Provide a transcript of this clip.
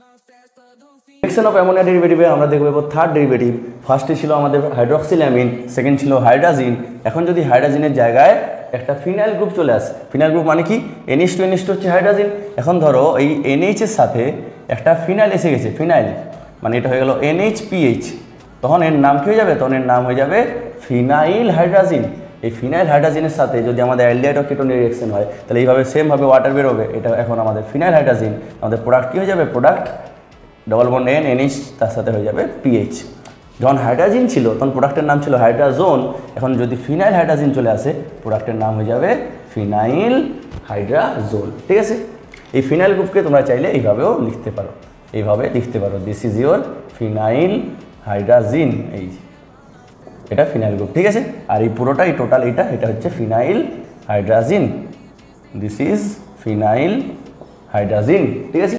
Reaction of ammonia ডেরিভেটিভে আমরা দেখব এবার থার্ড ডেরিভেটিভ। ফার্স্টে ছিল আমাদের হাইড্রক্সিল অ্যামিন, সেকেন্ড ছিল হাইড্রাজিন। এখন যদি হাইড্রাজিনের জায়গায় একটা ফিনাইল গ্রুপ চলে আসে, ফিনাইল গ্রুপ মানে কি NH2 NH2 হচ্ছে হাইড্রাজিন। এখন ধরো এই NH এর সাথে একটা ফিনাইল এসে গেছে, ফিনাইল মানে এটা হয়ে গেল NHPH, তখন এর নাম কী হয়ে যাবে? তখন এর নাম হয়ে যাবে ফিনাইল হাইড্রাজিন। এই ফিনাইল হাইড্রাজিনের সাথে যদি আমাদের অ্যালডিহাইড ও কেটোনের রিঅ্যাকশন হয় তাহলে এইভাবে সেমভাবে ওয়াটার বেরোবে। এটা এখন আমাদের ফিনাইল হাইড্রাজিন, আমাদের প্রোডাক্ট কী হয়ে যাবে? প্রোডাক্ট ডবল বন্ড NH, তার সাথে হয়ে যাবে PH। যখন হাইড্রাজিন ছিল তখন প্রোডাক্টের নাম ছিল হাইড্রাজোন। এখন যদি ফিনাইল হাইড্রাজিন চলে আসে প্রোডাক্টের নাম হয়ে যাবে ফিনাইল হাইড্রাজোন। ঠিক আছে, এই ফিনাইল গ্রুপকে তোমরা চাইলে এইভাবেও লিখতে পারো, এইভাবে লিখতে পারো, দিস ইজ ইউর ফিনাইল হাইড্রাজিন। এই এটা ফিনাইল গ্রুপ, ঠিক আছে। আর এই পুরোটাই টোটাল এটা হচ্ছে ফিনাইল হাইড্রাজিন, দিস ইজ ফিনাইল হাইড্রাজিন। ঠিক আছে,